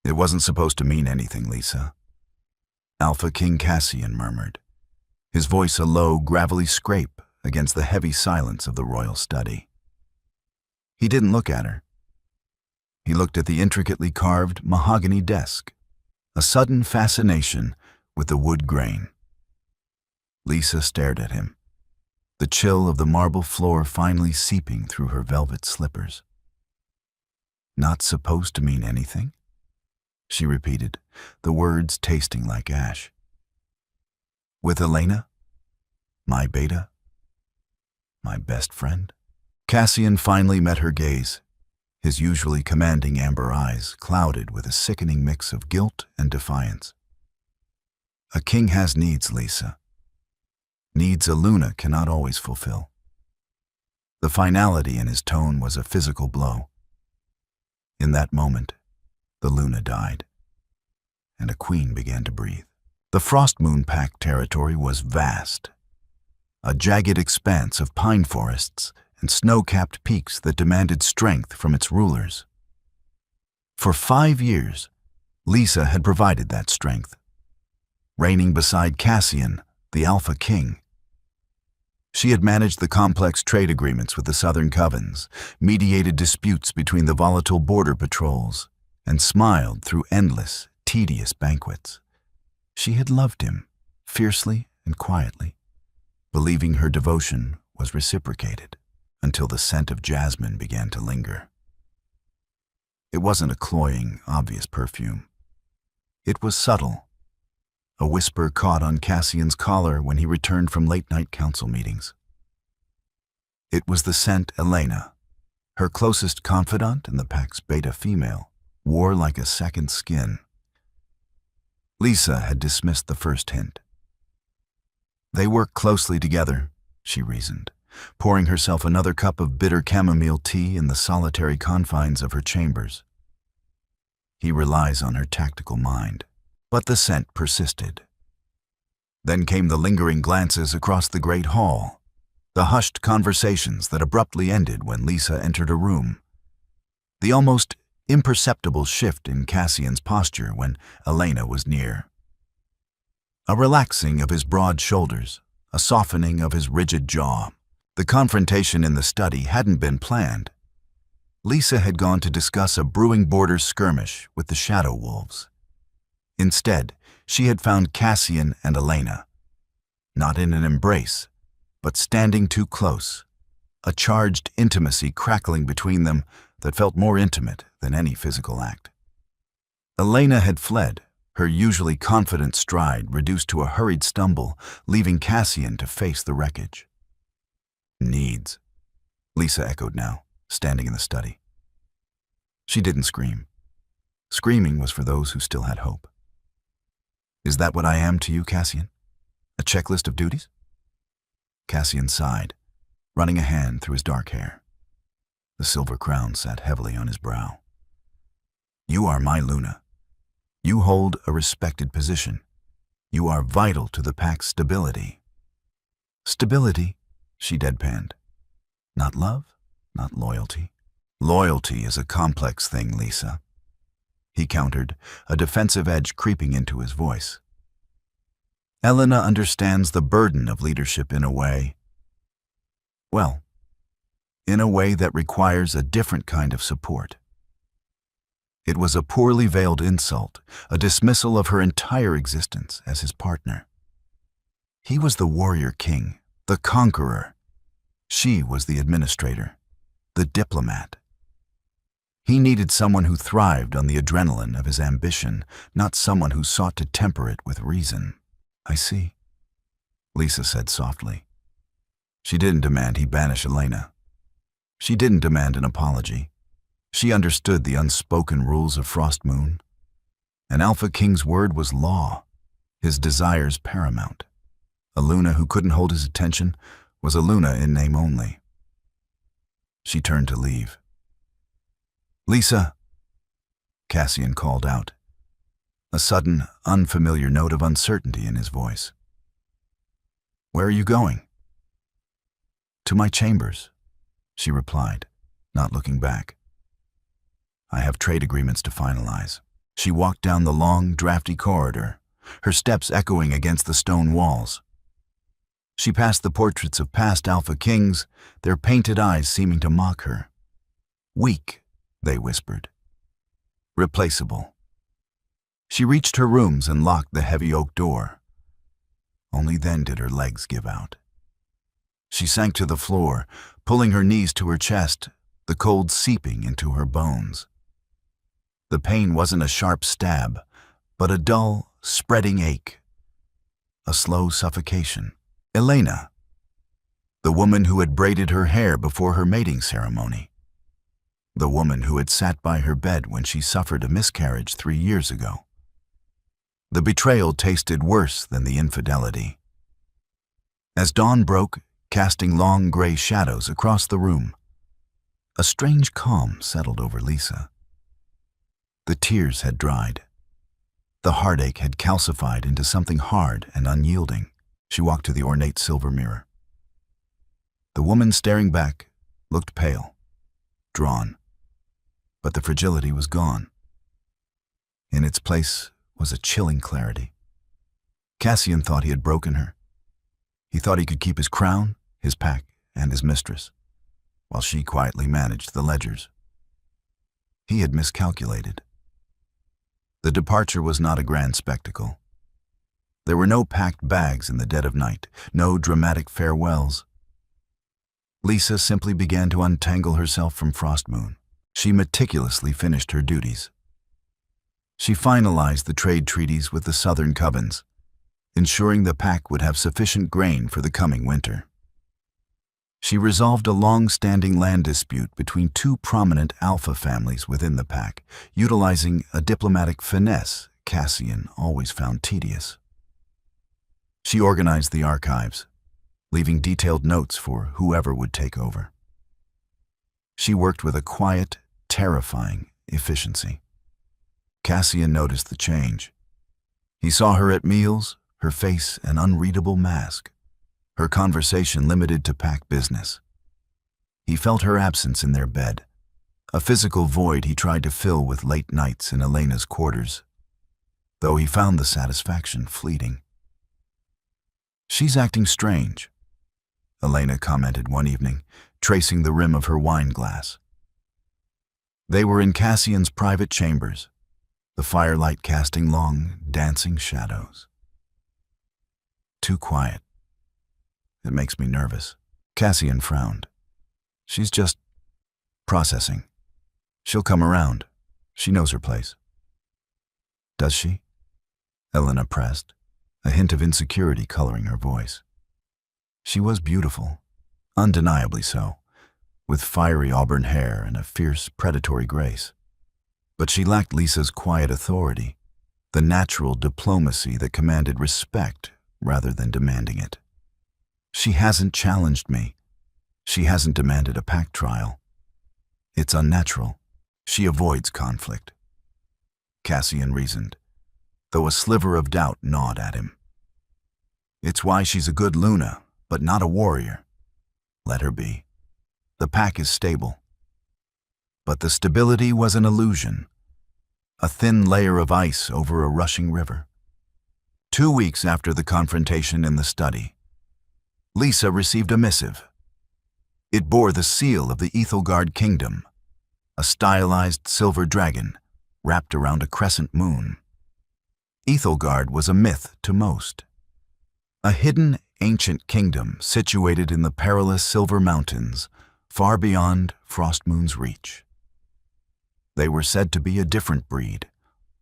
It wasn't supposed to mean anything, Lisa. Alpha King Cassian murmured, his voice a low, gravelly scrape against the heavy silence of the royal study. He didn't look at her. He looked at the intricately carved mahogany desk, a sudden fascination with the wood grain. Lisa stared at him, the chill of the marble floor finally seeping through her velvet slippers. Not supposed to mean anything? She repeated, the words tasting like ash. With Elena? My beta? My best friend? Cassian finally met her gaze, his usually commanding amber eyes clouded with a sickening mix of guilt and defiance. A king has needs, Lisa. Needs a Luna cannot always fulfill. The finality in his tone was a physical blow. In that moment, the Luna died, and a queen began to breathe. The Frost Moon Pact territory was vast, a jagged expanse of pine forests and snow-capped peaks that demanded strength from its rulers. For 5 years, Lisa had provided that strength, reigning beside Cassian, the Alpha King. She had managed the complex trade agreements with the Southern Covens, mediated disputes between the volatile border patrols, and smiled through endless, tedious banquets. She had loved him, fiercely and quietly, believing her devotion was reciprocated, until the scent of jasmine began to linger. It wasn't a cloying, obvious perfume. It was subtle, a whisper caught on Cassian's collar when he returned from late-night council meetings. It was the scent Elena, her closest confidant and the Pact's beta female, wore like a second skin. Lisa had dismissed the first hint. They work closely together, she reasoned, pouring herself another cup of bitter chamomile tea in the solitary confines of her chambers. He relies on her tactical mind. But the scent persisted. Then came the lingering glances across the great hall, the hushed conversations that abruptly ended when Lisa entered a room, the almost imperceptible shift in Cassian's posture when Elena was near. A relaxing of his broad shoulders, a softening of his rigid jaw. The confrontation in the study hadn't been planned. Lisa had gone to discuss a brewing border skirmish with the Shadow Wolves. Instead, she had found Cassian and Elena, not in an embrace, but standing too close, a charged intimacy crackling between them that felt more intimate than any physical act. Elena had fled, her usually confident stride reduced to a hurried stumble, leaving Cassian to face the wreckage. Needs, Lisa echoed now, standing in the study. She didn't scream. Screaming was for those who still had hope. Is that what I am to you, Cassian? A checklist of duties? Cassian sighed, running a hand through his dark hair. The silver crown sat heavily on his brow. You are my Luna. You hold a respected position. You are vital to the Pact's stability. Stability, she deadpanned. Not love, not loyalty. Loyalty is a complex thing, Lisa. He countered, a defensive edge creeping into his voice. Elena understands the burden of leadership in a way, well, in a way that requires a different kind of support. It was a poorly veiled insult, a dismissal of her entire existence as his partner. He was the warrior king, the conqueror. She was the administrator, the diplomat. He needed someone who thrived on the adrenaline of his ambition, not someone who sought to temper it with reason. I see, Lisa said softly. She didn't demand he banish Elena. She didn't demand an apology. She understood the unspoken rules of Frost Moon. An Alpha King's word was law, his desires paramount. A Luna who couldn't hold his attention was a Luna in name only. She turned to leave. Lisa, Cassian called out, a sudden, unfamiliar note of uncertainty in his voice. Where are you going? To my chambers, she replied, not looking back. I have trade agreements to finalize. She walked down the long, drafty corridor, her steps echoing against the stone walls. She passed the portraits of past Alpha Kings, their painted eyes seeming to mock her. Weak, they whispered. Replaceable. She reached her rooms and locked the heavy oak door. Only then did her legs give out. She sank to the floor, pulling her knees to her chest, the cold seeping into her bones. The pain wasn't a sharp stab, but a dull, spreading ache. A slow suffocation. Elena, the woman who had braided her hair before her mating ceremony. The woman who had sat by her bed when she suffered a miscarriage 3 years ago. The betrayal tasted worse than the infidelity. As dawn broke, casting long gray shadows across the room, a strange calm settled over Lisa. The tears had dried. The heartache had calcified into something hard and unyielding. She walked to the ornate silver mirror. The woman staring back looked pale, drawn, but the fragility was gone. In its place was a chilling clarity. Cassian thought he had broken her. He thought he could keep his crown, his pack, and his mistress, while she quietly managed the ledgers. He had miscalculated. The departure was not a grand spectacle. There were no packed bags in the dead of night, no dramatic farewells. Lisa simply began to untangle herself from Frostmoon. She meticulously finished her duties. She finalized the trade treaties with the southern covens, ensuring the pack would have sufficient grain for the coming winter. She resolved a long-standing land dispute between 2 prominent alpha families within the pack, utilizing a diplomatic finesse Cassian always found tedious. She organized the archives, leaving detailed notes for whoever would take over. She worked with a quiet, terrifying efficiency. Cassian noticed the change. He saw her at meals, her face an unreadable mask, her conversation limited to pack business. He felt her absence in their bed, a physical void he tried to fill with late nights in Elena's quarters, though he found the satisfaction fleeting. "She's acting strange," Elena commented one evening, tracing the rim of her wine glass. They were in Cassian's private chambers, the firelight casting long, dancing shadows. "Too quiet. It makes me nervous." Cassian frowned. "She's just processing. She'll come around. She knows her place." "Does she?" Elena pressed, a hint of insecurity coloring her voice. She was beautiful, undeniably so, with fiery auburn hair and a fierce, predatory grace. But she lacked Lisa's quiet authority, the natural diplomacy that commanded respect rather than demanding it. "She hasn't challenged me. She hasn't demanded a pack trial. It's unnatural. She avoids conflict," Cassian reasoned, though a sliver of doubt gnawed at him. "It's why she's a good Luna, but not a warrior. Let her be. The pack is stable." But the stability was an illusion, a thin layer of ice over a rushing river. 2 weeks after the confrontation in the study, Lisa received a missive. It bore the seal of the Ethelgard Kingdom, a stylized silver dragon wrapped around a crescent moon. Ethelgard was a myth to most, a hidden ancient kingdom situated in the perilous Silver Mountains, far beyond Frostmoon's reach. They were said to be a different breed,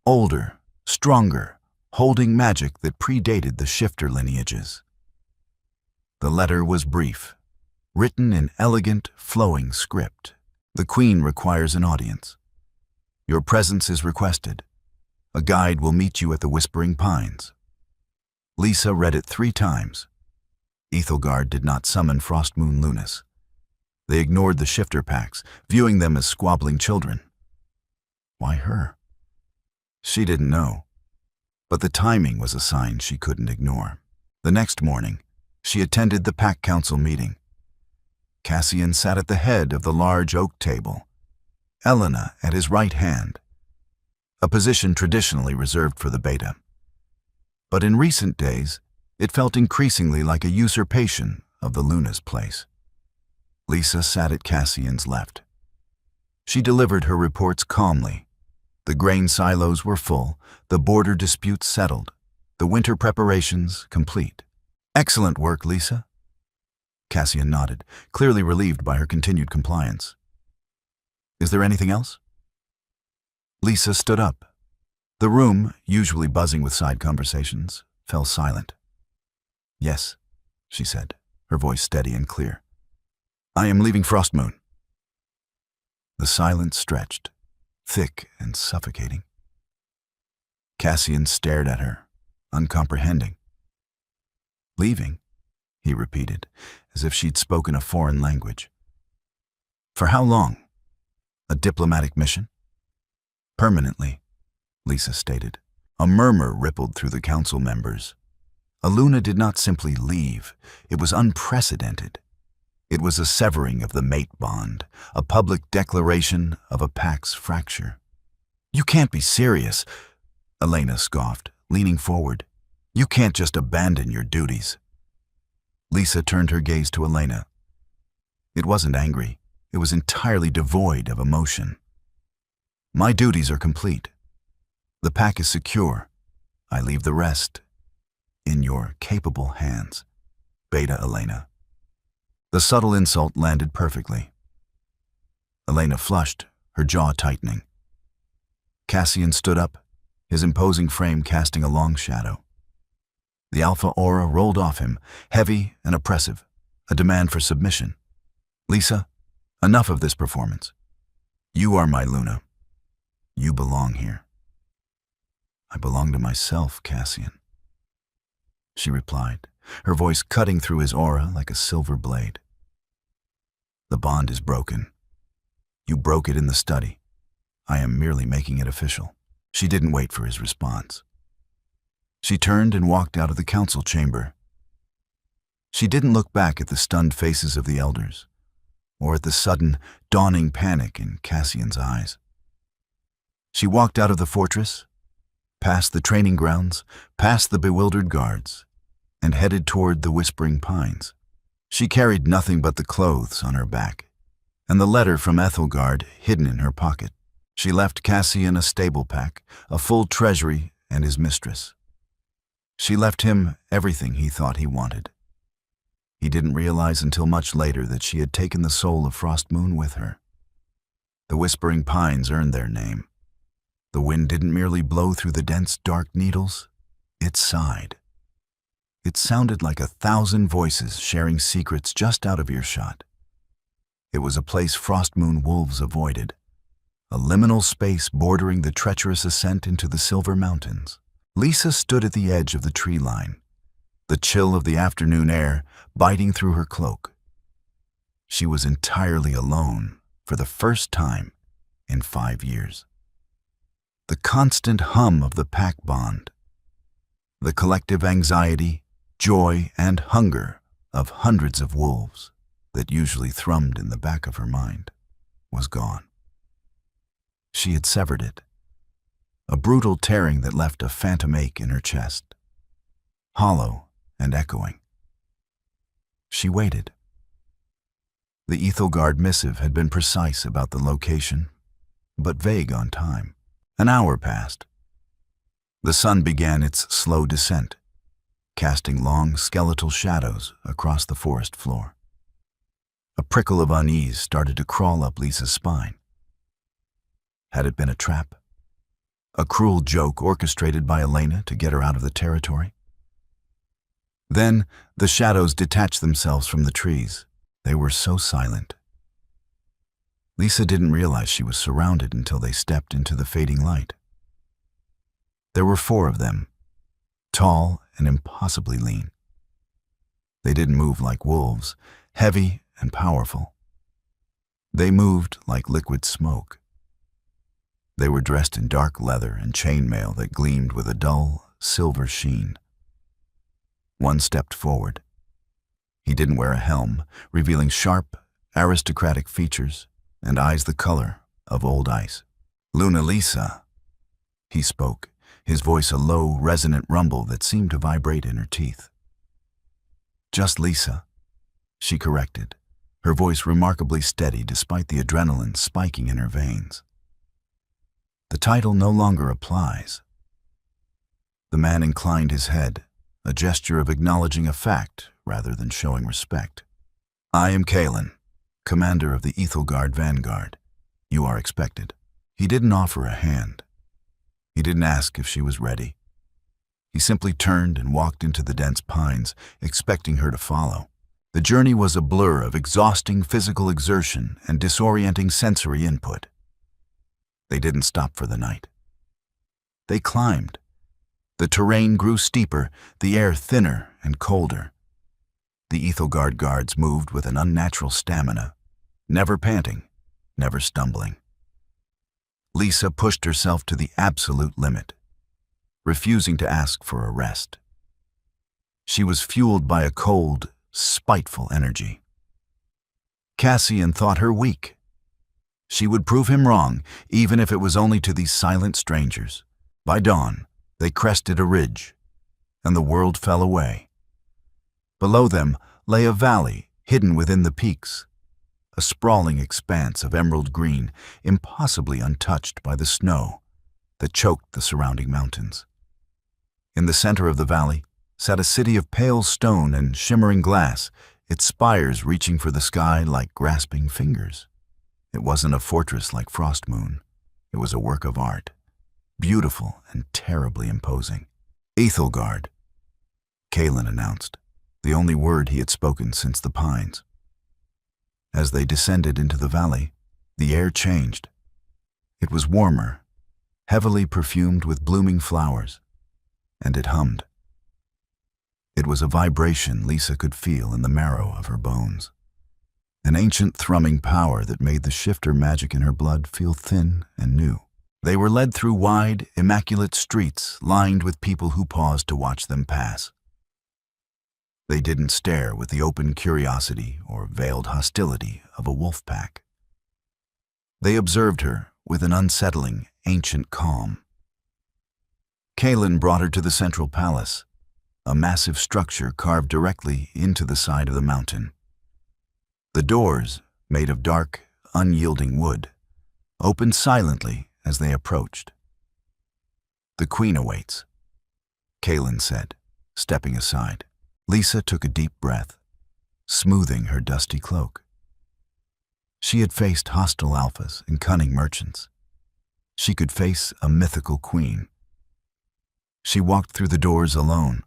older, stronger, holding magic that predated the shifter lineages. The letter was brief, written in elegant, flowing script. "The Queen requires an audience. Your presence is requested. A guide will meet you at the Whispering Pines." Lisa read it 3 times. Ethelgard did not summon Frostmoon Lunas. They ignored the shifter packs, viewing them as squabbling children. Why her? She didn't know, but the timing was a sign she couldn't ignore. The next morning, she attended the Pack Council meeting. Cassian sat at the head of the large oak table, Elena at his right hand. a position traditionally reserved for the beta. But in recent days, it felt increasingly like a usurpation of the Luna's place. Lisa sat at Cassian's left. She delivered her reports calmly. The grain silos were full, the border disputes settled, the winter preparations complete. "Excellent work, Lisa." Cassian nodded, clearly relieved by her continued compliance. "Is there anything else?" Lisa stood up. The room, usually buzzing with side conversations, fell silent. "Yes," she said, her voice steady and clear. "I am leaving Frostmoon." The silence stretched, thick and suffocating. Cassian stared at her, uncomprehending. "Leaving?" he repeated, as if she'd spoken a foreign language. "For how long? A diplomatic mission?" "Permanently," Lisa stated. A murmur rippled through the council members. Luna did not simply leave, it was unprecedented. It was a severing of the mate bond, a public declaration of a pack's fracture. "You can't be serious," Elena scoffed, leaning forward. "You can't just abandon your duties." Lisa turned her gaze to Elena. It wasn't angry, it was entirely devoid of emotion. "My duties are complete. The pack is secure. I leave the rest in your capable hands, Beta Elena." The subtle insult landed perfectly. Elena flushed, her jaw tightening. Cassian stood up, his imposing frame casting a long shadow. The alpha aura rolled off him, heavy and oppressive, a demand for submission. "Lisa, enough of this performance. You are my Luna. You belong here." "I belong to myself, Cassian," she replied, her voice cutting through his aura like a silver blade. "The bond is broken. You broke it in the study. I am merely making it official." She didn't wait for his response. She turned and walked out of the council chamber. She didn't look back at the stunned faces of the elders, or at the sudden, dawning panic in Cassian's eyes. She walked out of the fortress, past the training grounds, past the bewildered guards, and headed toward the Whispering Pines. She carried nothing but the clothes on her back, and the letter from Ethelgard hidden in her pocket. She left Cassian a stable pack, a full treasury, and his mistress. She left him everything he thought he wanted. He didn't realize until much later that she had taken the soul of Frostmoon with her. The Whispering Pines earned their name. The wind didn't merely blow through the dense, dark needles, it sighed. It sounded like 1,000 voices sharing secrets just out of earshot. It was a place Frostmoon wolves avoided, a liminal space bordering the treacherous ascent into the Silver Mountains. Lisa stood at the edge of the tree line, the chill of the afternoon air biting through her cloak. She was entirely alone for the first time in 5 years. The constant hum of the pack bond, the collective anxiety, joy, and hunger of hundreds of wolves that usually thrummed in the back of her mind was gone. She had severed it, a brutal tearing that left a phantom ache in her chest, hollow and echoing. She waited. The Ethelgard missive had been precise about the location, but vague on time. An hour passed. The sun began its slow descent, casting long skeletal shadows across the forest floor. A prickle of unease started to crawl up Lisa's spine. Had it been a trap? A cruel joke orchestrated by Elena to get her out of the territory? Then the shadows detached themselves from the trees. They were so silent. Lisa didn't realize she was surrounded until they stepped into the fading light. There were 4 of them, tall and impossibly lean. They didn't move like wolves, heavy and powerful. They moved like liquid smoke. They were dressed in dark leather and chainmail that gleamed with a dull, silver sheen. One stepped forward. He didn't wear a helm, revealing sharp, aristocratic features and eyes the color of old ice. "Luna Lisa," He spoke, his voice a low, resonant rumble that seemed to vibrate in her teeth. "Just Lisa," she corrected, her voice remarkably steady despite the adrenaline spiking in her veins. "The title no longer applies." The man inclined his head, a gesture of acknowledging a fact rather than showing respect. "I am Kalen, commander of the Ethelgard Vanguard. You are expected." He didn't offer a hand. He didn't ask if she was ready. He simply turned and walked into the dense pines, expecting her to follow. The journey was a blur of exhausting physical exertion and disorienting sensory input. They didn't stop for the night. They climbed. The terrain grew steeper, the air thinner and colder. The Ethelgard guards moved with an unnatural stamina, never panting, never stumbling. Lisa pushed herself to the absolute limit, refusing to ask for a rest. She was fueled by a cold, spiteful energy. Cassian thought her weak. She would prove him wrong, even if it was only to these silent strangers. By dawn, they crested a ridge, and the world fell away. Below them lay a valley hidden within the peaks, a sprawling expanse of emerald green, impossibly untouched by the snow that choked the surrounding mountains. In the center of the valley sat a city of pale stone and shimmering glass, its spires reaching for the sky like grasping fingers. It wasn't a fortress like Frostmoon. It was a work of art, beautiful and terribly imposing. "Ethelgard," Kalen announced, the only word he had spoken since the pines. As they descended into the valley, the air changed. It was warmer, heavily perfumed with blooming flowers, and it hummed. It was a vibration Lisa could feel in the marrow of her bones, an ancient thrumming power that made the shifter magic in her blood feel thin and new. They were led through wide, immaculate streets lined with people who paused to watch them pass. They didn't stare with the open curiosity or veiled hostility of a wolf pack. They observed her with an unsettling, ancient calm. Kalen brought her to the central palace, a massive structure carved directly into the side of the mountain. The doors, made of dark, unyielding wood, opened silently as they approached. "The queen awaits," Kalen said, stepping aside. Lisa took a deep breath, smoothing her dusty cloak. She had faced hostile alphas and cunning merchants. She could face a mythical queen. She walked through the doors alone.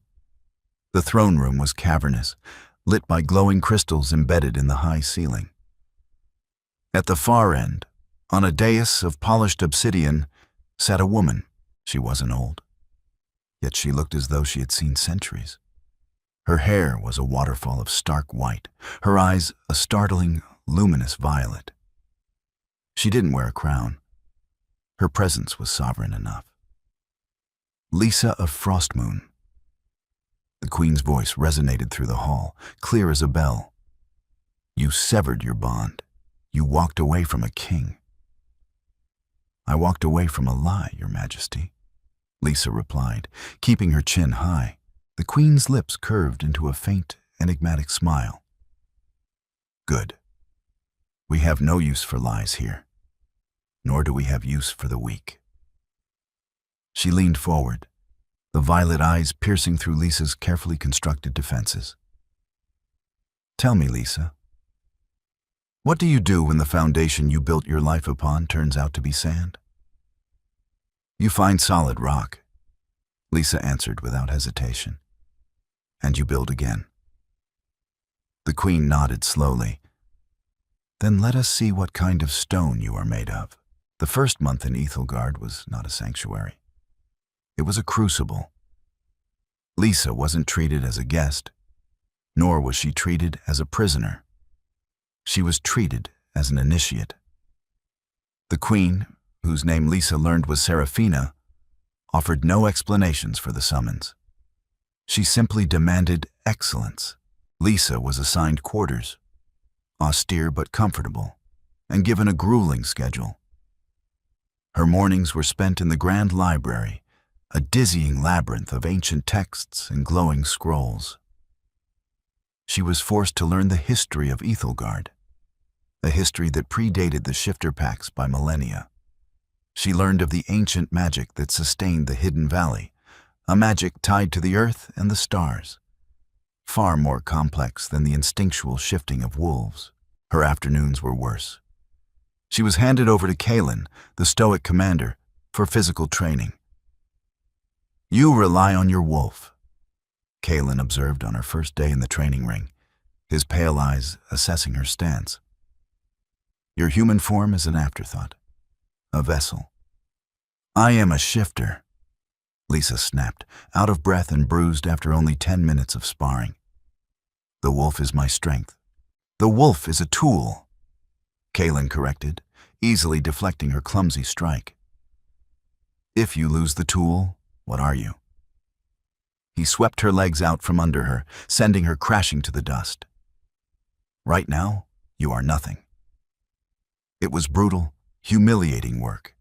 The throne room was cavernous, lit by glowing crystals embedded in the high ceiling. At the far end, on a dais of polished obsidian, sat a woman. She wasn't old, yet she looked as though she had seen centuries. Her hair was a waterfall of stark white, her eyes a startling, luminous violet. She didn't wear a crown. Her presence was sovereign enough. "Lisa of Frostmoon." The queen's voice resonated through the hall, clear as a bell. "You severed your bond. You walked away from a king." "I walked away from a lie, Your Majesty," Lisa replied, keeping her chin high. The queen's lips curved into a faint, enigmatic smile. "Good. We have no use for lies here, nor do we have use for the weak." She leaned forward, the violet eyes piercing through Lisa's carefully constructed defenses. "Tell me, Lisa, what do you do when the foundation you built your life upon turns out to be sand?" "You find solid rock," Lisa answered without hesitation. "And you build again." The queen nodded slowly. "Then let us see what kind of stone you are made of." The first month in Ethelgard was not a sanctuary. It was a crucible. Lisa wasn't treated as a guest, nor was she treated as a prisoner. She was treated as an initiate. The queen, whose name Lisa learned was Seraphina, offered no explanations for the summons. She simply demanded excellence. Lisa was assigned quarters, austere but comfortable, and given a grueling schedule. Her mornings were spent in the grand library, a dizzying labyrinth of ancient texts and glowing scrolls. She was forced to learn the history of Ethelgard, a history that predated the shifter pacts by millennia. She learned of the ancient magic that sustained the hidden valley, a magic tied to the earth and the stars, far more complex than the instinctual shifting of wolves. Her afternoons were worse. She was handed over to Kalen, the stoic commander, for physical training. "You rely on your wolf," Kalen observed on her first day in the training ring, his pale eyes assessing her stance. "Your human form is an afterthought, a vessel." "I am a shifter," Lisa snapped, out of breath and bruised after only 10 minutes of sparring. "The wolf is my strength." "The wolf is a tool," Kalen corrected, easily deflecting her clumsy strike. "If you lose the tool, what are you?" He swept her legs out from under her, sending her crashing to the dust. "Right now, you are nothing." It was brutal, humiliating work.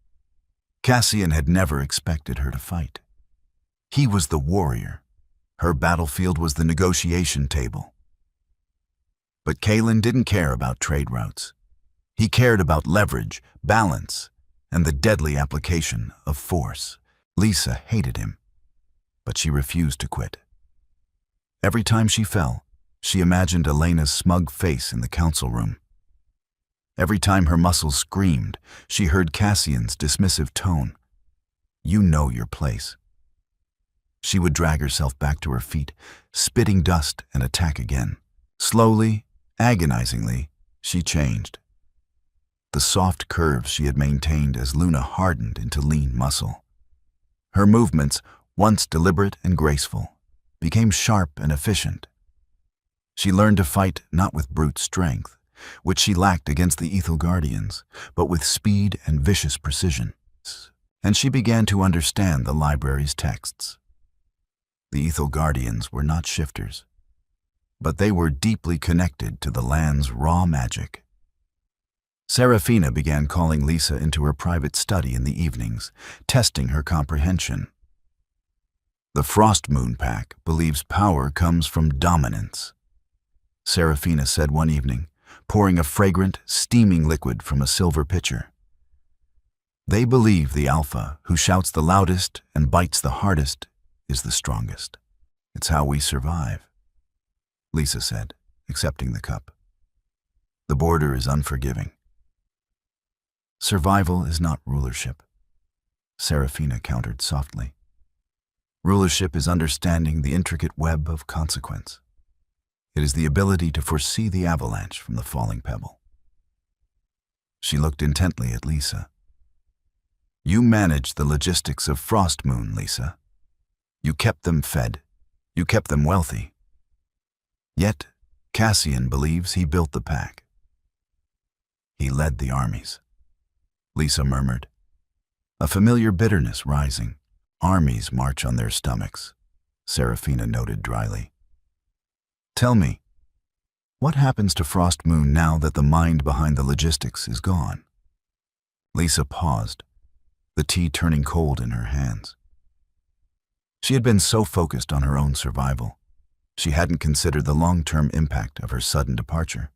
Cassian had never expected her to fight. He was the warrior. Her battlefield was the negotiation table. But Kalen didn't care about trade routes. He cared about leverage, balance, and the deadly application of force. Lisa hated him, but she refused to quit. Every time she fell, she imagined Elena's smug face in the council room. Every time her muscles screamed, she heard Cassian's dismissive tone. "You know your place." She would drag herself back to her feet, spitting dust, and attack again. Slowly, agonizingly, she changed. The soft curves she had maintained as Luna hardened into lean muscle. Her movements, once deliberate and graceful, became sharp and efficient. She learned to fight not with brute strength, which she lacked against the Ethelgardians, but with speed and vicious precision. And she began to understand the library's texts. The Ethelgardians were not shifters, but they were deeply connected to the land's raw magic. Serafina began calling Lisa into her private study in the evenings, testing her comprehension. "The Frost Moon Pack believes power comes from dominance," Serafina said one evening, pouring a fragrant, steaming liquid from a silver pitcher. "They believe the alpha, who shouts the loudest and bites the hardest, is the strongest. It's how we survive," Lisa said, accepting the cup. "The border is unforgiving." "Survival is not rulership," Serafina countered softly. "Rulership is understanding the intricate web of consequence. It is the ability to foresee the avalanche from the falling pebble." She looked intently at Lisa. "You managed the logistics of Frost Moon, Lisa. You kept them fed. You kept them wealthy. Yet, Cassian believes he built the pack. He led the armies," Lisa murmured, a familiar bitterness rising. "Armies march on their stomachs," Serafina noted dryly. "Tell me, what happens to Frost Moon now that the mind behind the logistics is gone?" Lisa paused, the tea turning cold in her hands. She had been so focused on her own survival, she hadn't considered the long-term impact of her sudden departure.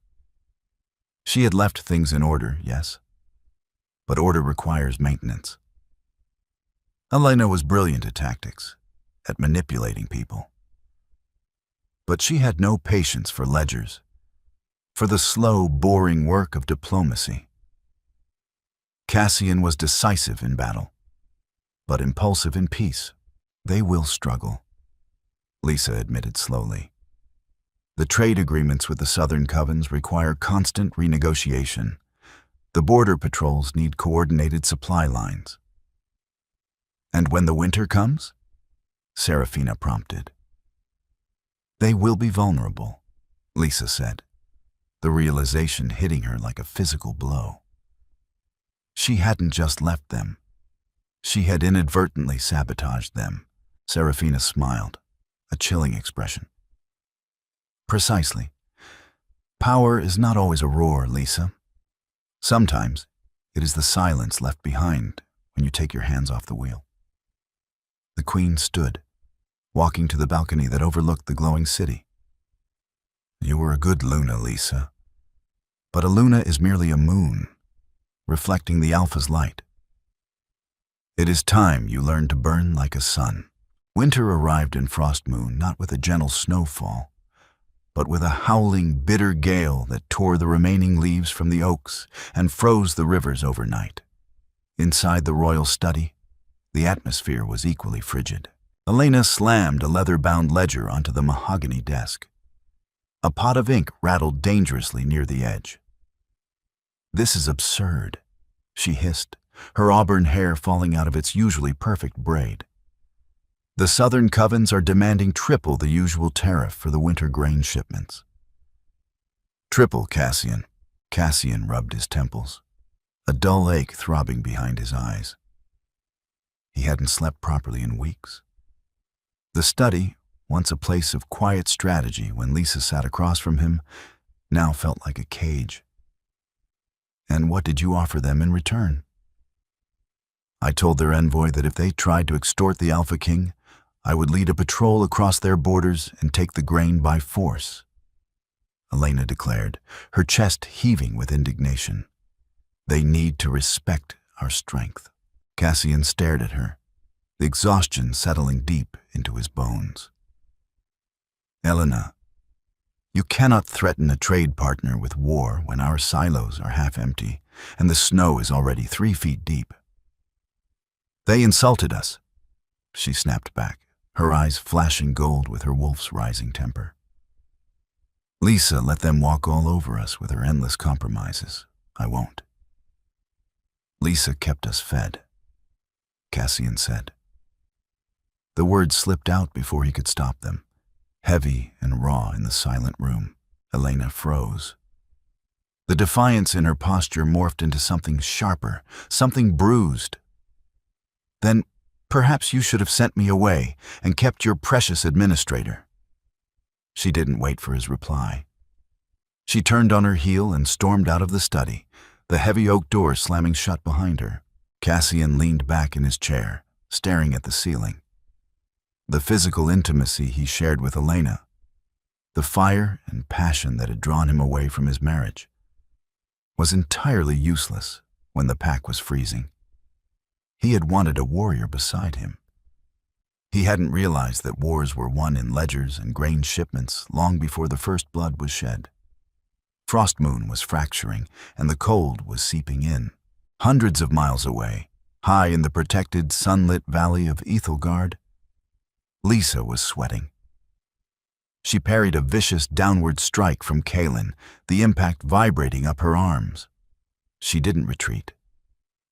She had left things in order, yes, but order requires maintenance. Elena was brilliant at tactics, at manipulating people. But she had no patience for ledgers, for the slow, boring work of diplomacy. Cassian was decisive in battle, but impulsive in peace. "They will struggle," Lisa admitted slowly. "The trade agreements with the Southern Covens require constant renegotiation. The border patrols need coordinated supply lines." "And when the winter comes?" Serafina prompted. "They will be vulnerable," Lisa said, the realization hitting her like a physical blow. She hadn't just left them. She had inadvertently sabotaged them. Serafina smiled, a chilling expression. "Precisely. Power is not always a roar, Lisa. Sometimes it is the silence left behind when you take your hands off the wheel. The queen stood, walking to the balcony that overlooked the glowing city. You were a good Luna, Lisa. But a Luna is merely a moon, reflecting the Alpha's light. It is time you learned to burn like a sun. Winter arrived in Frost Moon not with a gentle snowfall, but with a howling, bitter gale that tore the remaining leaves from the oaks and froze the rivers overnight. Inside the royal study, the atmosphere was equally frigid. Elena slammed a leather-bound ledger onto the mahogany desk. A pot of ink rattled dangerously near the edge. "This is absurd," she hissed, her auburn hair falling out of its usually perfect braid. "The Southern Covens are demanding triple the usual tariff for the winter grain shipments." "Triple, Cassian." Cassian rubbed his temples, a dull ache throbbing behind his eyes. He hadn't slept properly in weeks. The study, once a place of quiet strategy when Lisa sat across from him, now felt like a cage. "And what did you offer them in return?" "I told their envoy that if they tried to extort the Alpha King, I would lead a patrol across their borders and take the grain by force," Elena declared, her chest heaving with indignation. "They need to respect our strength." Cassian stared at her, the exhaustion settling deep into his bones. "Elena, you cannot threaten a trade partner with war when our silos are half empty and the snow is already 3 feet deep." "They insulted us," she snapped back, her eyes flashing gold with her wolf's rising temper. "Lisa let them walk all over us with her endless compromises. I won't." "Lisa kept us fed," Cassian said. The words slipped out before he could stop them, heavy and raw in the silent room. Elena froze. The defiance in her posture morphed into something sharper, something bruised. "Then perhaps you should have sent me away and kept your precious administrator." She didn't wait for his reply. She turned on her heel and stormed out of the study, the heavy oak door slamming shut behind her. Cassian leaned back in his chair, staring at the ceiling. The physical intimacy he shared with Elena, the fire and passion that had drawn him away from his marriage, was entirely useless when the pack was freezing. He had wanted a warrior beside him. He hadn't realized that wars were won in ledgers and grain shipments long before the first blood was shed. Frost Moon was fracturing, and the cold was seeping in. Hundreds of miles away, high in the protected, sunlit valley of Ethelgard, Lisa was sweating. She parried a vicious downward strike from Kalen, the impact vibrating up her arms. She didn't retreat.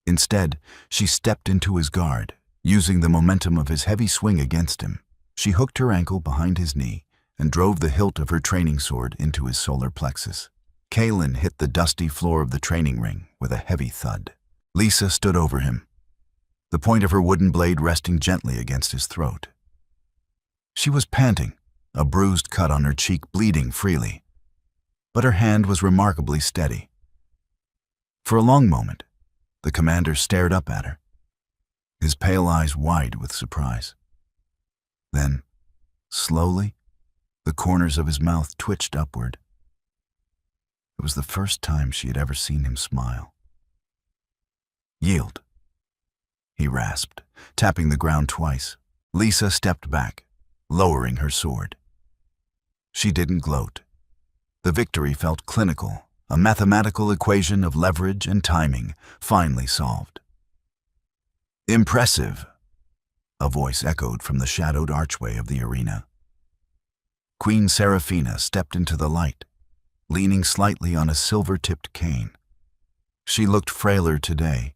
Instead, she stepped into his guard, using the momentum of his heavy swing against him. She hooked her ankle behind his knee and drove the hilt of her training sword into his solar plexus. Kalen hit the dusty floor of the training ring with a heavy thud. Lisa stood over him, the point of her wooden blade resting gently against his throat. She was panting, a bruised cut on her cheek bleeding freely, but her hand was remarkably steady. For a long moment, the commander stared up at her, his pale eyes wide with surprise. Then, slowly, the corners of his mouth twitched upward. It was the first time she had ever seen him smile. "Yield," he rasped, tapping the ground twice. Lisa stepped back, lowering her sword. She didn't gloat. The victory felt clinical, a mathematical equation of leverage and timing, finely solved. "Impressive," a voice echoed from the shadowed archway of the arena. Queen Seraphina stepped into the light, leaning slightly on a silver-tipped cane. She looked frailer today,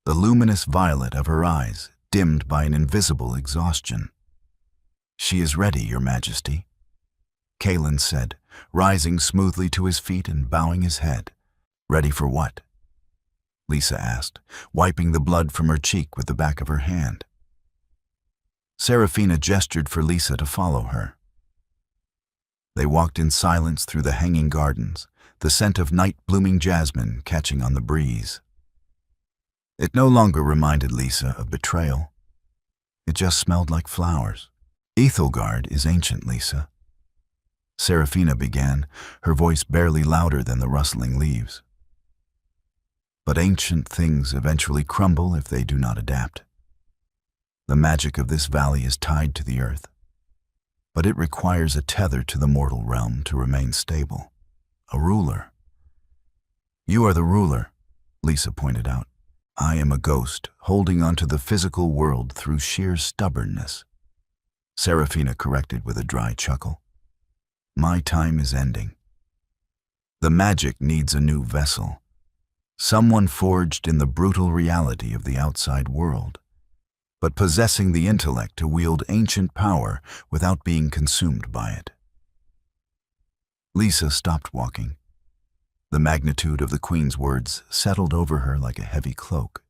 the luminous violet of her eyes dimmed by an invisible exhaustion. "She is ready, Your Majesty," Kalen said, rising smoothly to his feet and bowing his head. "Ready for what?" Lisa asked, wiping the blood from her cheek with the back of her hand. Seraphina gestured for Lisa to follow her. They walked in silence through the hanging gardens, the scent of night-blooming jasmine catching on the breeze. It no longer reminded Lisa of betrayal. It just smelled like flowers. Ethelgard is ancient, Lisa. Serafina began, her voice barely louder than the rustling leaves. But ancient things eventually crumble if they do not adapt. The magic of this valley is tied to the earth, but it requires a tether to the mortal realm to remain stable. A ruler. You are the ruler, Lisa pointed out. I am a ghost, holding onto the physical world through sheer stubbornness. Serafina corrected with a dry chuckle. My time is ending. The magic needs a new vessel. Someone forged in the brutal reality of the outside world, but possessing the intellect to wield ancient power without being consumed by it. Lisa stopped walking. The magnitude of the Queen's words settled over her like a heavy cloak.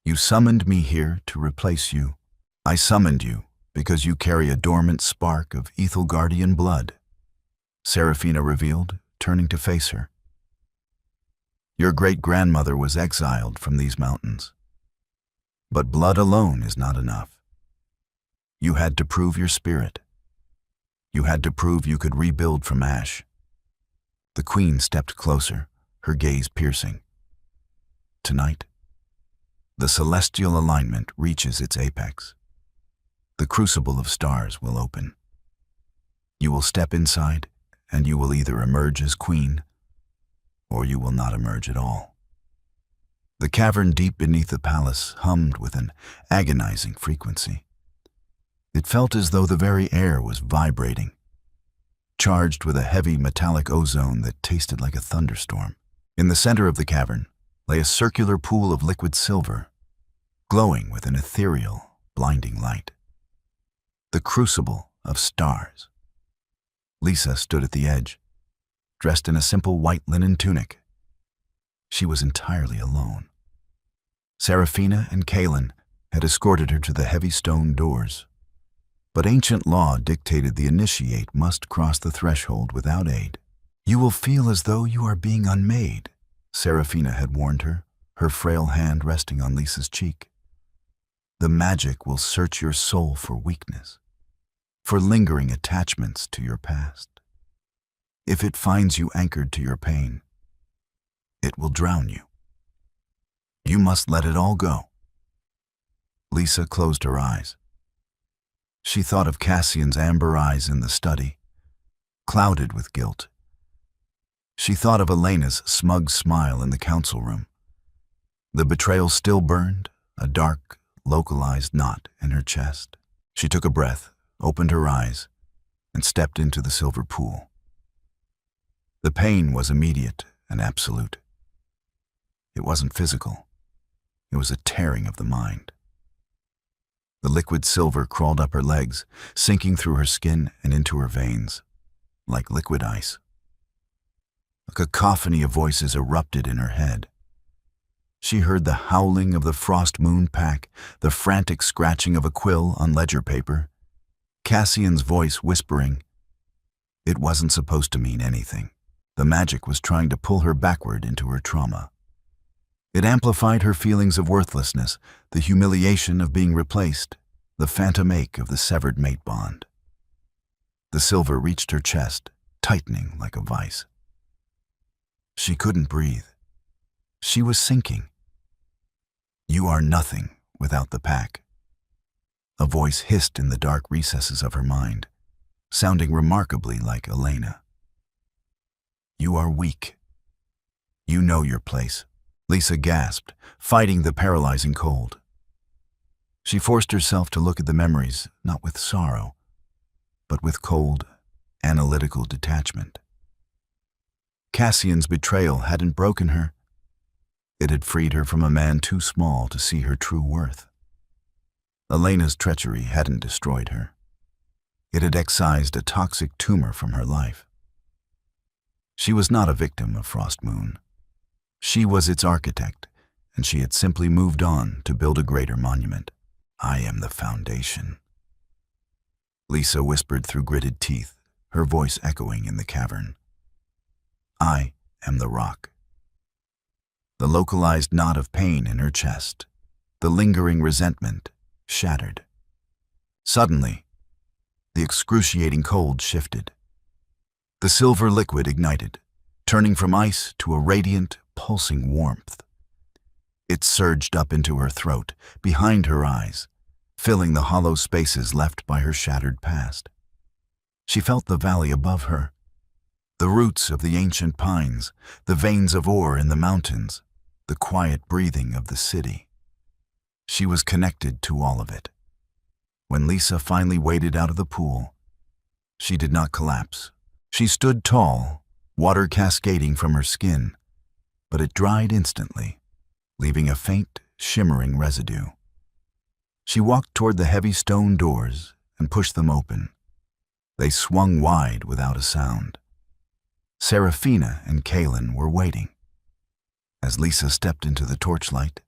You summoned me here to replace you. I summoned you because you carry a dormant spark of Ethelgardian blood, Serafina revealed, turning to face her. Your great-grandmother was exiled from these mountains. But blood alone is not enough. You had to prove your spirit. You had to prove you could rebuild from ash. The Queen stepped closer, her gaze piercing. Tonight, the celestial alignment reaches its apex. The crucible of stars will open. You will step inside, and you will either emerge as queen, or you will not emerge at all. The cavern deep beneath the palace hummed with an agonizing frequency. It felt as though the very air was vibrating, charged with a heavy metallic ozone that tasted like a thunderstorm. In the center of the cavern lay a circular pool of liquid silver, glowing with an ethereal, blinding light. The crucible of stars. Lisa stood at the edge, dressed in a simple white linen tunic. She was entirely alone. Serafina and Kaelin had escorted her to the heavy stone doors, but ancient law dictated the initiate must cross the threshold without aid. You will feel as though you are being unmade, Serafina had warned her, her frail hand resting on Lisa's cheek. The magic will search your soul for weakness, for lingering attachments to your past. If it finds you anchored to your pain, it will drown you. You must let it all go. Lisa closed her eyes. She thought of Cassian's amber eyes in the study, clouded with guilt. She thought of Elena's smug smile in the council room. The betrayal still burned, a dark, localized knot in her chest. She took a breath, opened her eyes, and stepped into the silver pool. The pain was immediate and absolute. It wasn't physical. It was a tearing of the mind. The liquid silver crawled up her legs, sinking through her skin and into her veins, like liquid ice. A cacophony of voices erupted in her head. She heard the howling of the frost moon pack, the frantic scratching of a quill on ledger paper, Cassian's voice whispering. It wasn't supposed to mean anything. The magic was trying to pull her backward into her trauma. It amplified her feelings of worthlessness, the humiliation of being replaced, the phantom ache of the severed mate bond. The silver reached her chest, tightening like a vice. She couldn't breathe. She was sinking. You are nothing without the pack. A voice hissed in the dark recesses of her mind, sounding remarkably like Elena. You are weak. You know your place. Lisa gasped, fighting the paralyzing cold. She forced herself to look at the memories, not with sorrow, but with cold, analytical detachment. Cassian's betrayal hadn't broken her. It had freed her from a man too small to see her true worth. Elena's treachery hadn't destroyed her. It had excised a toxic tumor from her life. She was not a victim of Frost Moon. She was its architect, and she had simply moved on to build a greater monument. I am the foundation. Lisa whispered through gritted teeth, her voice echoing in the cavern. I am the rock. the localized knot of pain in her chest, the lingering resentment, shattered. Suddenly, the excruciating cold shifted. The silver liquid ignited, turning from ice to a radiant, pulsing warmth. It surged up into her throat, behind her eyes, filling the hollow spaces left by her shattered past. She felt the valley above her, the roots of the ancient pines, the veins of ore in the mountains, the quiet breathing of the city. She was connected to all of it. When Lisa finally waded out of the pool, she did not collapse. She stood tall, water cascading from her skin, but it dried instantly, leaving a faint, shimmering residue. She walked toward the heavy stone doors and pushed them open. They swung wide without a sound. Serafina and Kalen were waiting. As Lisa stepped into the torchlight,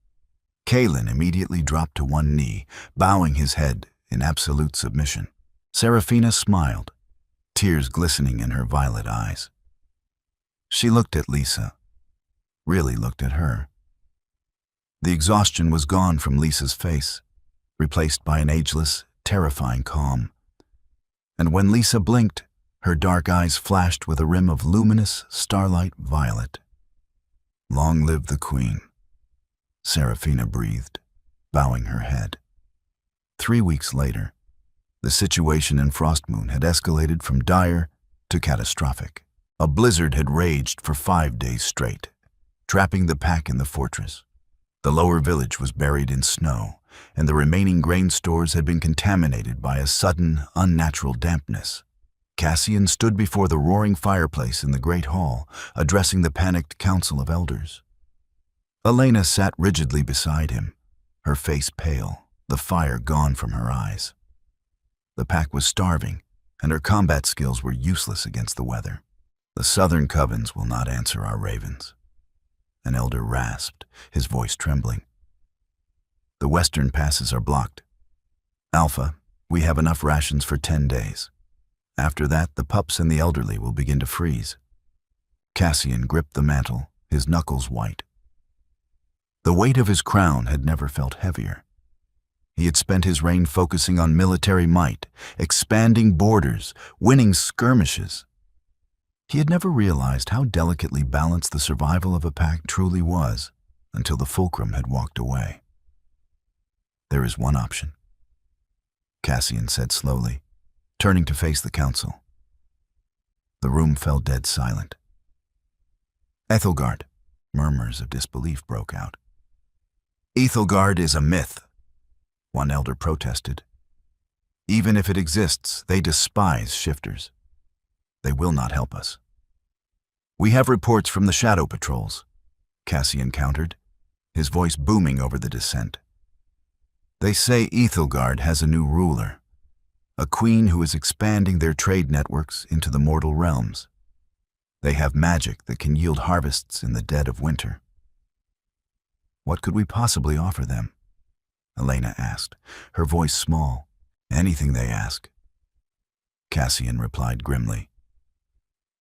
Kalen immediately dropped to one knee, bowing his head in absolute submission. Serafina smiled, tears glistening in her violet eyes. She looked at Lisa, really looked at her. The exhaustion was gone from Lisa's face, replaced by an ageless, terrifying calm. And when Lisa blinked, her dark eyes flashed with a rim of luminous, starlight violet. "Long live the Queen," Serafina breathed, bowing her head. 3 weeks later, the situation in Frostmoon had escalated from dire to catastrophic. A blizzard had raged for 5 days straight, trapping the pack in the fortress. The lower village was buried in snow, and the remaining grain stores had been contaminated by a sudden, unnatural dampness. Cassian stood before the roaring fireplace in the great hall, addressing the panicked council of elders. Elena sat rigidly beside him, her face pale, the fire gone from her eyes. The pack was starving, and her combat skills were useless against the weather. "The southern covens will not answer our ravens," an elder rasped, his voice trembling. "The western passes are blocked. Alpha, we have enough rations for 10 days. After that, the pups and the elderly will begin to freeze." Cassian gripped the mantle, his knuckles white. The weight of his crown had never felt heavier. He had spent his reign focusing on military might, expanding borders, winning skirmishes. He had never realized how delicately balanced the survival of a pack truly was until the fulcrum had walked away. "There is one option," Cassian said slowly, turning to face the council. The room fell dead silent. "Ethelgard," murmurs of disbelief broke out. "Ethelgard is a myth," one elder protested. "Even if it exists, they despise shifters. They will not help us." "We have reports from the shadow patrols," Cassian countered, his voice booming over the dissent. "They say Ethelgard has a new ruler, a queen who is expanding their trade networks into the mortal realms. They have magic that can yield harvests in the dead of winter." "What could we possibly offer them?" Elena asked, her voice small. "Anything they ask," Cassian replied grimly.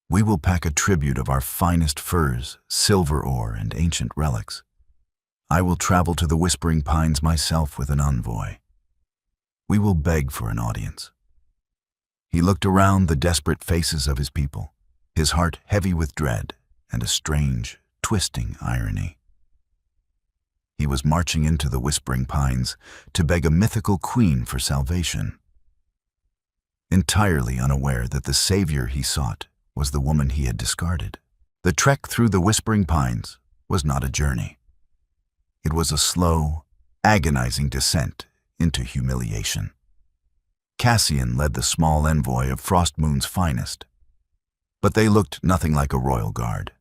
"We will pack a tribute of our finest furs, silver ore, and ancient relics. I will travel to the Whispering Pines myself with an envoy. We will beg for an audience." He looked around the desperate faces of his people, his heart heavy with dread and a strange, twisting irony. He was marching into the Whispering Pines to beg a mythical queen for salvation, entirely unaware that the savior he sought was the woman he had discarded. The trek through the Whispering Pines was not a journey. It was a slow, agonizing descent into humiliation. Cassian led the small envoy of Frostmoon's finest, but they looked nothing like a royal guard.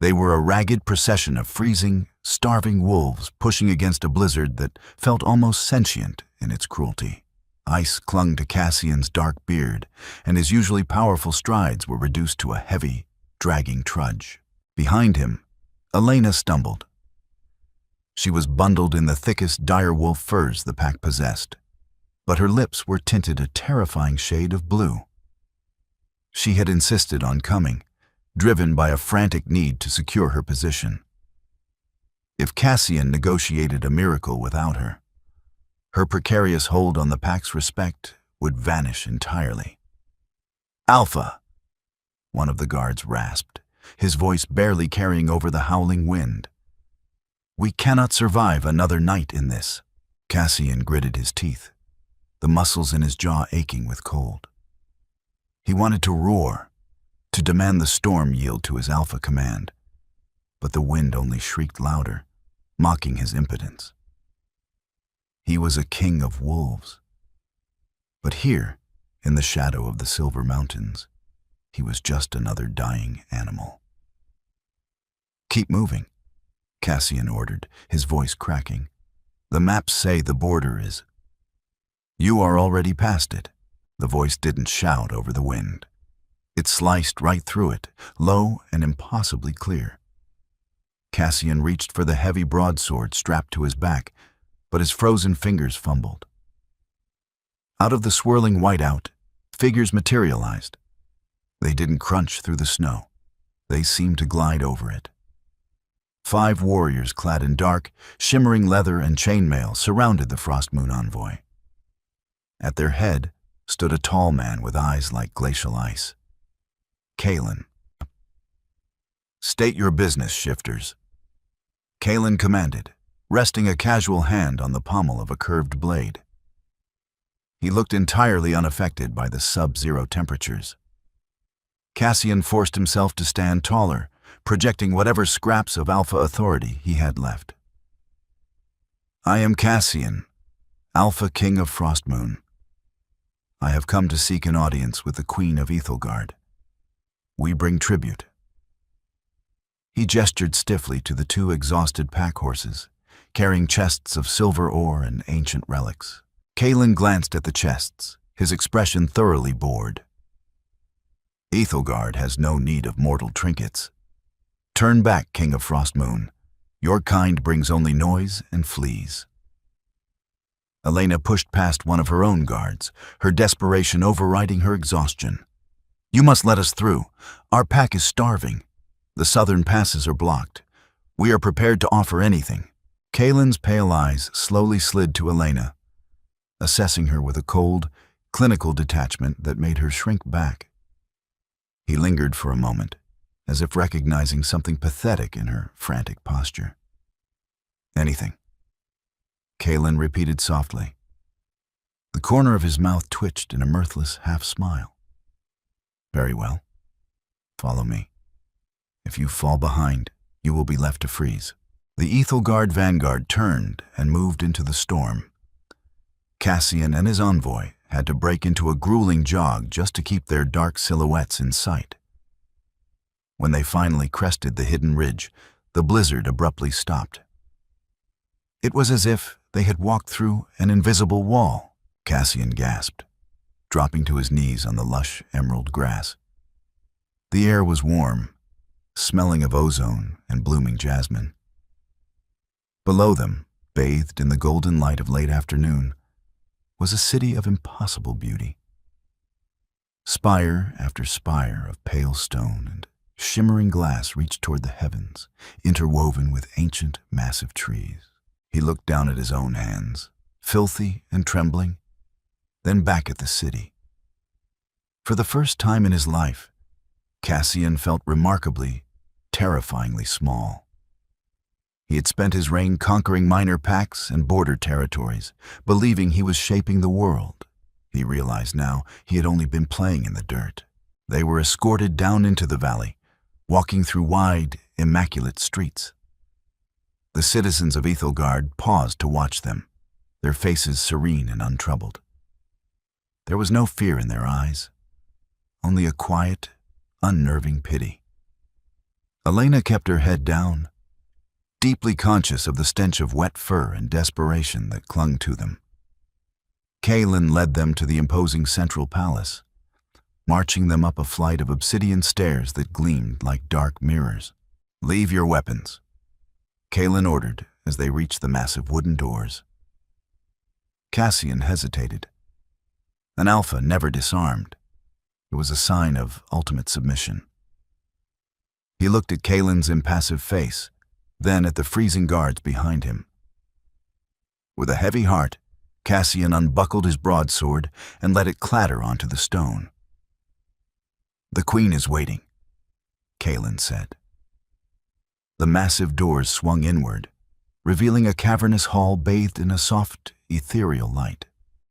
They were a ragged procession of freezing, starving wolves pushing against a blizzard that felt almost sentient in its cruelty. Ice clung to Cassian's dark beard, and his usually powerful strides were reduced to a heavy, dragging trudge. Behind him, Elena stumbled. She was bundled in the thickest direwolf furs the pack possessed, but her lips were tinted a terrifying shade of blue. She had insisted on coming, driven by a frantic need to secure her position. If Cassian negotiated a miracle without her, her precarious hold on the pack's respect would vanish entirely. "Alpha!" one of the guards rasped, his voice barely carrying over the howling wind. "We cannot survive another night in this." Cassian gritted his teeth, the muscles in his jaw aching with cold. He wanted to roar, to demand the storm yield to his alpha command, but the wind only shrieked louder, mocking his impotence. He was a king of wolves. But here, in the shadow of the Silver Mountains, he was just another dying animal. "Keep moving," Cassian ordered, his voice cracking. "The maps say the border is—" "You are already past it." The voice didn't shout over the wind. It sliced right through it, low and impossibly clear. Cassian reached for the heavy broadsword strapped to his back, but his frozen fingers fumbled. Out of the swirling whiteout, figures materialized. They didn't crunch through the snow. They seemed to glide over it. 5 warriors clad in dark, shimmering leather and chainmail surrounded the Frost Moon envoy. At their head stood a tall man with eyes like glacial ice. Kalen. "State your business, shifters," Kalen commanded, resting a casual hand on the pommel of a curved blade. He looked entirely unaffected by the sub-zero temperatures. Cassian forced himself to stand taller, projecting whatever scraps of alpha authority he had left. "I am Cassian, Alpha King of Frostmoon. I have come to seek an audience with the Queen of Ethelgard. We bring tribute." He gestured stiffly to the 2 exhausted pack horses, carrying chests of silver ore and ancient relics. Kalen glanced at the chests, his expression thoroughly bored. "Ethelgard has no need of mortal trinkets. Turn back, King of Frostmoon. Your kind brings only noise and fleas." Elena pushed past one of her own guards, her desperation overriding her exhaustion. "You must let us through. Our pack is starving. The southern passes are blocked. We are prepared to offer anything." Kalen's pale eyes slowly slid to Elena, assessing her with a cold, clinical detachment that made her shrink back. He lingered for a moment, as if recognizing something pathetic in her frantic posture. "Anything," Kalen repeated softly. The corner of his mouth twitched in a mirthless half-smile. "Very well. Follow me. If you fall behind, you will be left to freeze." The Ethelgard vanguard turned and moved into the storm. Cassian and his envoy had to break into a grueling jog just to keep their dark silhouettes in sight. When they finally crested the hidden ridge, the blizzard abruptly stopped. It was as if they had walked through an invisible wall. Cassian gasped, dropping to his knees on the lush emerald grass. The air was warm, smelling of ozone and blooming jasmine. Below them, bathed in the golden light of late afternoon, was a city of impossible beauty. Spire after spire of pale stone and shimmering glass reached toward the heavens, interwoven with ancient, massive trees. He looked down at his own hands, filthy and trembling, then back at the city. For the first time in his life, Cassian felt remarkably, terrifyingly small. He had spent his reign conquering minor pacts and border territories, believing he was shaping the world. He realized now he had only been playing in the dirt. They were escorted down into the valley, walking through wide, immaculate streets. The citizens of Ethelgard paused to watch them, their faces serene and untroubled. There was no fear in their eyes, only a quiet, unnerving pity. Elena kept her head down, deeply conscious of the stench of wet fur and desperation that clung to them. Kalen led them to the imposing central palace, marching them up a flight of obsidian stairs that gleamed like dark mirrors. "Leave your weapons," Kalen ordered as they reached the massive wooden doors. Cassian hesitated. An alpha never disarmed. It was a sign of ultimate submission. He looked at Kalen's impassive face, then at the freezing guards behind him. With a heavy heart, Cassian unbuckled his broadsword and let it clatter onto the stone. "The queen is waiting," Kaelin said. The massive doors swung inward, revealing a cavernous hall bathed in a soft, ethereal light.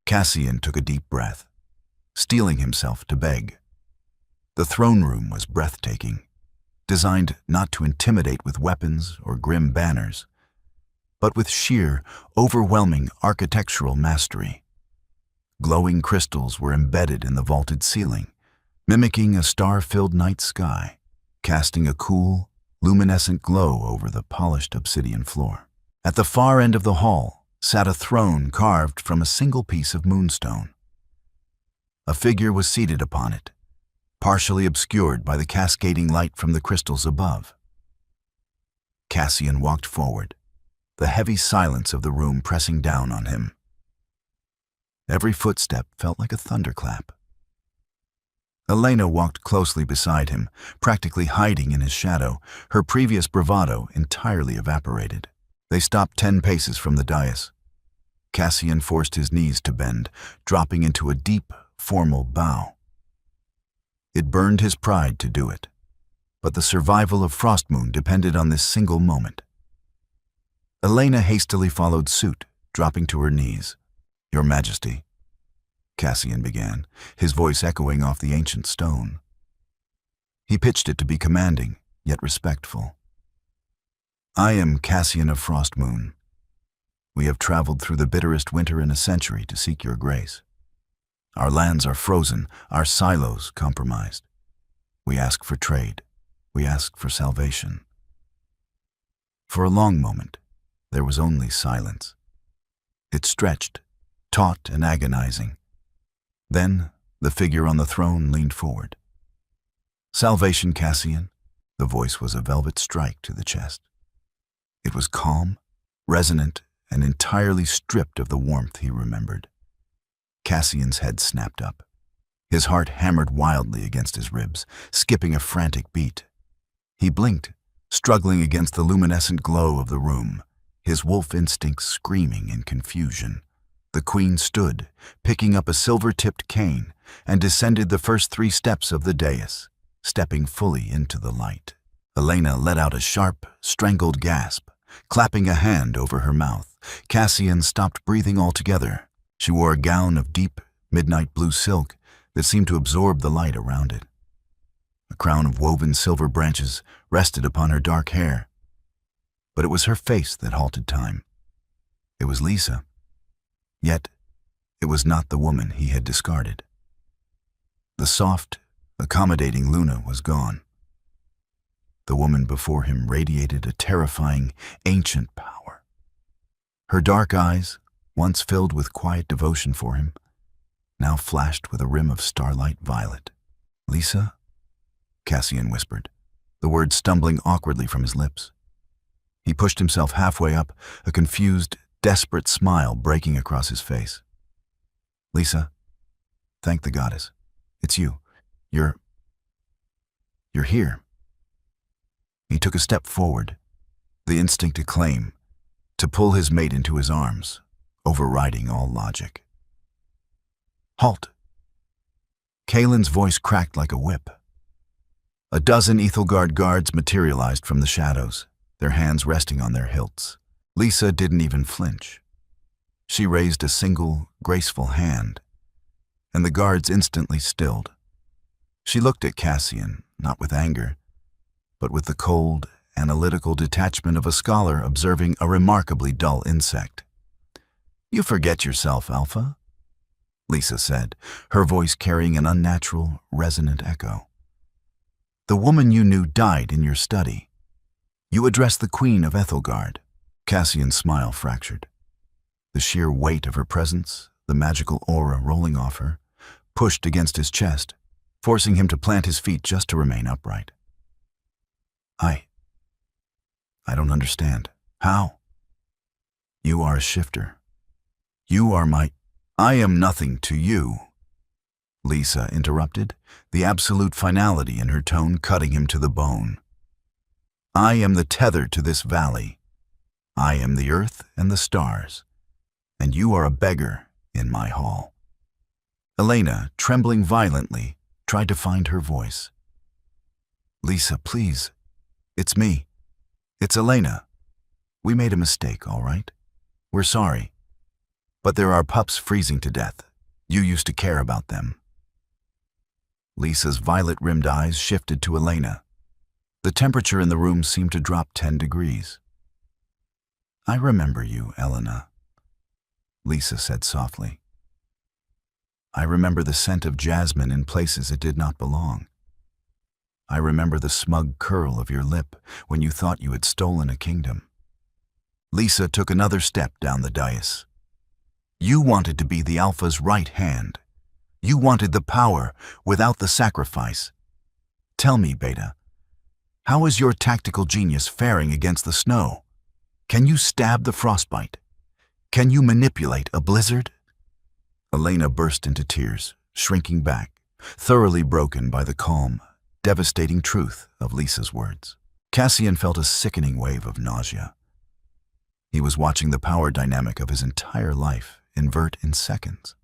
Cassian took a deep breath, steeling himself to beg. The throne room was breathtaking, designed not to intimidate with weapons or grim banners, but with sheer, overwhelming architectural mastery. Glowing crystals were embedded in the vaulted ceiling, mimicking a star-filled night sky, casting a cool, luminescent glow over the polished obsidian floor. At the far end of the hall sat a throne carved from a single piece of moonstone. A figure was seated upon it, partially obscured by the cascading light from the crystals above. Cassian walked forward, the heavy silence of the room pressing down on him. Every footstep felt like a thunderclap. Elena walked closely beside him, practically hiding in his shadow, her previous bravado entirely evaporated. They stopped 10 paces from the dais. Cassian forced his knees to bend, dropping into a deep, formal bow. It burned his pride to do it, but the survival of Frostmoon depended on this single moment. Elena hastily followed suit, dropping to her knees. "Your Majesty," Cassian began, his voice echoing off the ancient stone. He pitched it to be commanding, yet respectful. "I am Cassian of Frostmoon. We have traveled through the bitterest winter in a century to seek your grace. Our lands are frozen, our silos compromised. We ask for trade. We ask for salvation." For a long moment, there was only silence. It stretched, taut and agonizing. Then, the figure on the throne leaned forward. "Salvation, Cassian." The voice was a velvet strike to the chest. It was calm, resonant, and entirely stripped of the warmth he remembered. Cassian's head snapped up. His heart hammered wildly against his ribs, skipping a frantic beat. He blinked, struggling against the luminescent glow of the room, his wolf instincts screaming in confusion. The queen stood, picking up a silver-tipped cane, and descended the first 3 steps of the dais, stepping fully into the light. Elena let out a sharp, strangled gasp, clapping a hand over her mouth. Cassian stopped breathing altogether. She wore a gown of deep, midnight blue silk that seemed to absorb the light around it. A crown of woven silver branches rested upon her dark hair. But it was her face that halted time. It was Lisa. Yet, it was not the woman he had discarded. The soft, accommodating Luna was gone. The woman before him radiated a terrifying, ancient power. Her dark eyes, once filled with quiet devotion for him, now flashed with a rim of starlight violet. "Lisa?" Cassian whispered, the words stumbling awkwardly from his lips. He pushed himself halfway up, a confused, desperate smile breaking across his face. "Lisa, thank the goddess. It's you. You're here." He took a step forward, the instinct to claim, to pull his mate into his arms, overriding all logic. "Halt!" Kaelin's voice cracked like a whip. A dozen Ethelgard guards materialized from the shadows, their hands resting on their hilts. Lisa didn't even flinch. She raised a single, graceful hand, and the guards instantly stilled. She looked at Cassian, not with anger, but with the cold, analytical detachment of a scholar observing a remarkably dull insect. "You forget yourself, Alpha," Lisa said, her voice carrying an unnatural, resonant echo. "The woman you knew died in your study. You addressed the Queen of Ethelgard." Cassian's smile fractured. The sheer weight of her presence, the magical aura rolling off her, pushed against his chest, forcing him to plant his feet just to remain upright. I don't understand. How? You are a shifter. You are my... I am nothing to you, Lisa interrupted, the absolute finality in her tone cutting him to the bone. I am the tether to this valley. I am the earth and the stars, and you are a beggar in my hall." Elena, trembling violently, tried to find her voice. "Lisa, please. It's me. It's Elena. We made a mistake, all right? We're sorry. But there are pups freezing to death. You used to care about them." Lisa's violet-rimmed eyes shifted to Elena. The temperature in the room seemed to drop 10 degrees. "I remember you, Elena," Lisa said softly. "I remember the scent of jasmine in places it did not belong. I remember the smug curl of your lip when you thought you had stolen a kingdom." Lisa took another step down the dais. "You wanted to be the Alpha's right hand. You wanted the power without the sacrifice. Tell me, Beta, how is your tactical genius faring against the snow? Can you stab the frostbite? Can you manipulate a blizzard?" Elena burst into tears, shrinking back, thoroughly broken by the calm, devastating truth of Lisa's words. Cassian felt a sickening wave of nausea. He was watching the power dynamic of his entire life invert in seconds.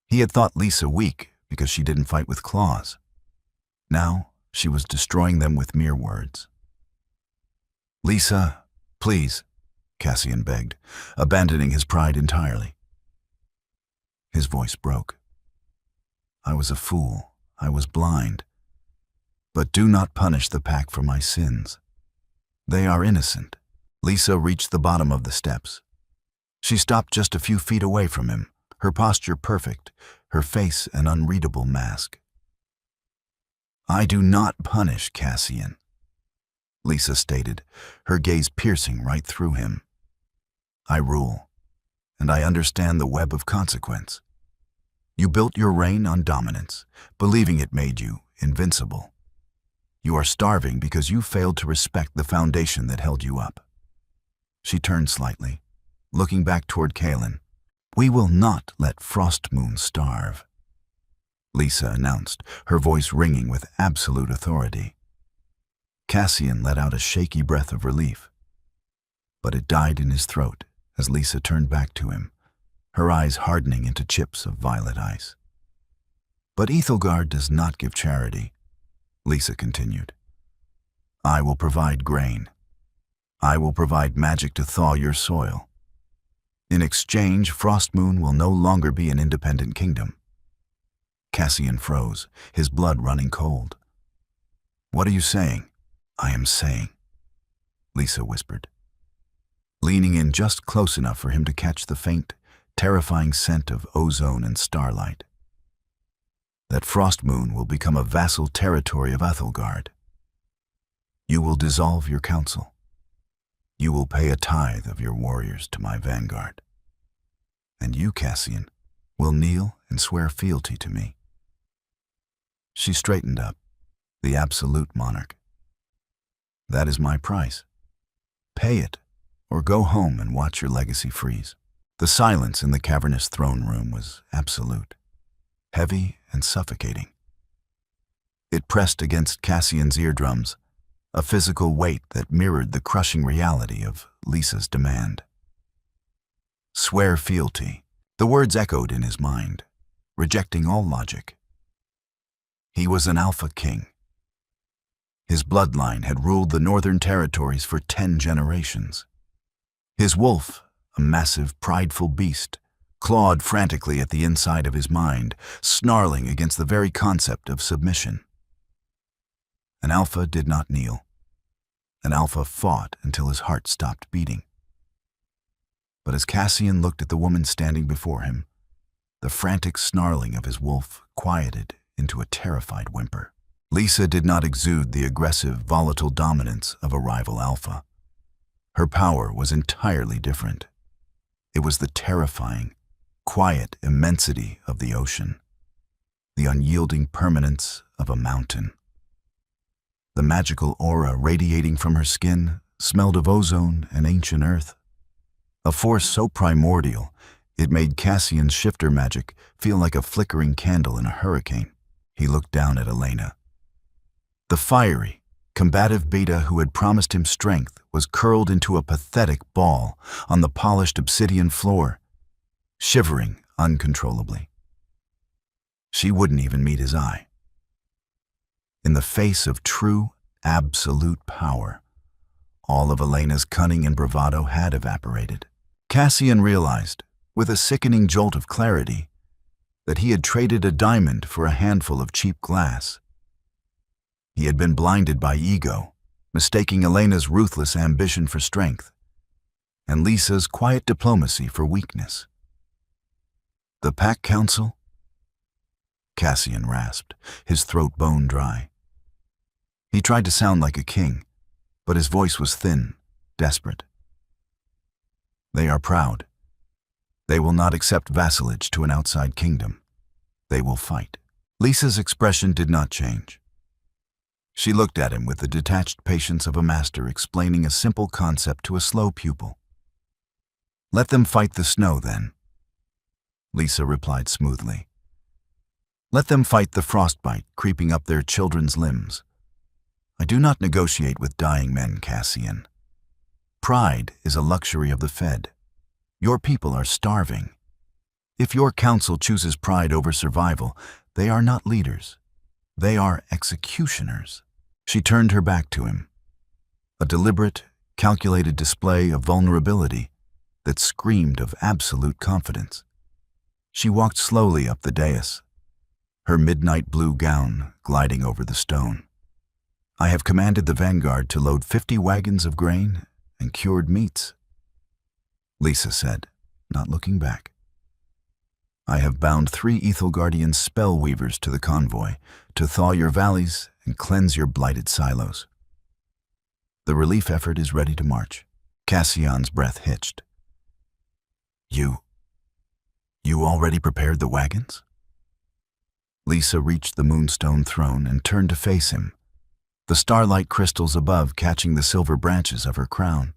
He had thought Lisa weak because she didn't fight with claws. Now she was destroying them with mere words. "Lisa, please," Cassian begged, abandoning his pride entirely. His voice broke. "I was a fool. I was blind. But do not punish the pack for my sins. They are innocent." Lisa reached the bottom of the steps. She stopped just a few feet away from him, her posture perfect, her face an unreadable mask. "I do not punish, Cassian," Lisa stated, her gaze piercing right through him. "I rule, and I understand the web of consequence. You built your reign on dominance, believing it made you invincible. You are starving because you failed to respect the foundation that held you up." She turned slightly, looking back toward Kaelin. "We will not let Frostmoon starve," Lisa announced, her voice ringing with absolute authority. Cassian let out a shaky breath of relief, but it died in his throat as Lisa turned back to him, her eyes hardening into chips of violet ice. "But Ethelgard does not give charity," Lisa continued. "I will provide grain. I will provide magic to thaw your soil. In exchange, Frostmoon will no longer be an independent kingdom." Cassian froze, his blood running cold. "What are you saying?" "I am saying," Lisa whispered, leaning in just close enough for him to catch the faint, terrifying scent of ozone and starlight, "that Frostmoon will become a vassal territory of Ethelgard. You will dissolve your council. You will pay a tithe of your warriors to my vanguard. And you, Cassian, will kneel and swear fealty to me." She straightened up, the absolute monarch. "That is my price. Pay it, or go home and watch your legacy freeze." The silence in the cavernous throne room was absolute, heavy and suffocating. It pressed against Cassian's eardrums, a physical weight that mirrored the crushing reality of Lisa's demand. Swear fealty. The words echoed in his mind, rejecting all logic. He was an Alpha King. His bloodline had ruled the northern territories for 10 generations. His wolf, a massive, prideful beast, clawed frantically at the inside of his mind, snarling against the very concept of submission. An Alpha did not kneel. An Alpha fought until his heart stopped beating. But as Cassian looked at the woman standing before him, the frantic snarling of his wolf quieted into a terrified whimper. Lisa did not exude the aggressive, volatile dominance of a rival Alpha. Her power was entirely different. It was the terrifying, quiet immensity of the ocean, the unyielding permanence of a mountain. The magical aura radiating from her skin smelled of ozone and ancient earth, a force so primordial it made Cassian's shifter magic feel like a flickering candle in a hurricane. He looked down at Elena. The fiery, Combative beta who had promised him strength was curled into a pathetic ball on the polished obsidian floor, shivering uncontrollably. She wouldn't even meet his eye. In the face of true, absolute power, all of Elena's cunning and bravado had evaporated. Cassian realized, with a sickening jolt of clarity, that he had traded a diamond for a handful of cheap glass. He had been blinded by ego, mistaking Elena's ruthless ambition for strength, and Lisa's quiet diplomacy for weakness. The Pack Council? Cassian rasped, his throat bone dry. He tried to sound like a king, but his voice was thin, desperate. They are proud. They will not accept vassalage to an outside kingdom. They will fight. Lisa's expression did not change. She looked at him with the detached patience of a master explaining a simple concept to a slow pupil. Let them fight the snow, then. Lisa replied smoothly. Let them fight the frostbite creeping up their children's limbs. I do not negotiate with dying men, Cassian. Pride is a luxury of the fed. Your people are starving. If your council chooses pride over survival, they are not leaders. They are executioners. She turned her back to him. A deliberate, calculated display of vulnerability that screamed of absolute confidence. She walked slowly up the dais, her midnight blue gown gliding over the stone. I have commanded the vanguard to load 50 wagons of grain and cured meats, Lisa said, not looking back. I have bound 3 Ethelgardian spell weavers to the convoy to thaw your valleys and cleanse your blighted silos. The relief effort is ready to march. Cassian's breath hitched. You already prepared the wagons? Lisa reached the moonstone throne and turned to face him, the starlight crystals above catching the silver branches of her crown.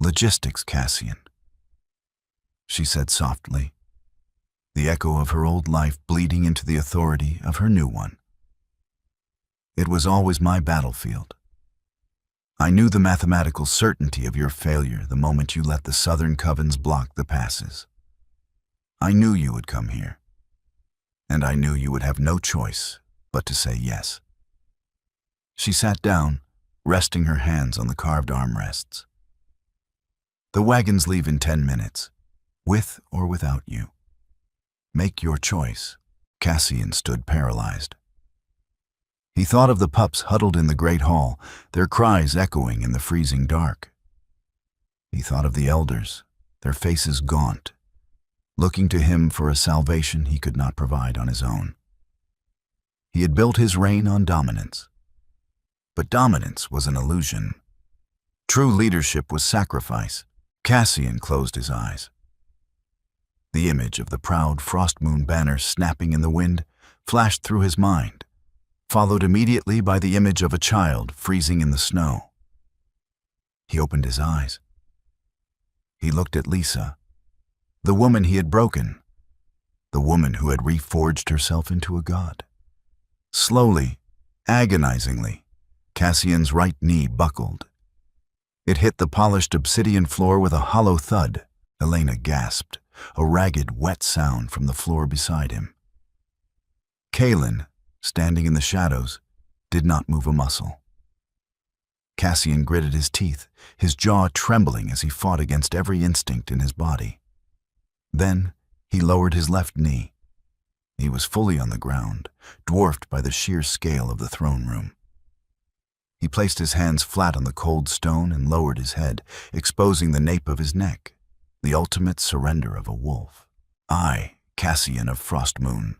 Logistics, Cassian, she said softly, the echo of her old life bleeding into the authority of her new one. It was always my battlefield. I knew the mathematical certainty of your failure the moment you let the southern covens block the passes. I knew you would come here, and I knew you would have no choice but to say yes. She sat down, resting her hands on the carved armrests. The wagons leave in 10 minutes, with or without you. Make your choice. Cassian stood paralyzed. He thought of the pups huddled in the great hall, their cries echoing in the freezing dark. He thought of the elders, their faces gaunt, looking to him for a salvation he could not provide on his own. He had built his reign on dominance. But dominance was an illusion. True leadership was sacrifice. Cassian closed his eyes. The image of the proud frost moon banner snapping in the wind flashed through his mind, followed immediately by the image of a child freezing in the snow. He opened his eyes. He looked at Lisa, the woman he had broken, the woman who had reforged herself into a god. Slowly, agonizingly, Cassian's right knee buckled. It hit the polished obsidian floor with a hollow thud. Elena gasped, a ragged, wet sound from the floor beside him. Kaelin, standing in the shadows, did not move a muscle. Cassian gritted his teeth, his jaw trembling as he fought against every instinct in his body. Then he lowered his left knee. He was fully on the ground, dwarfed by the sheer scale of the throne room. He placed his hands flat on the cold stone and lowered his head, exposing the nape of his neck, the ultimate surrender of a wolf. I, Cassian of Frostmoon,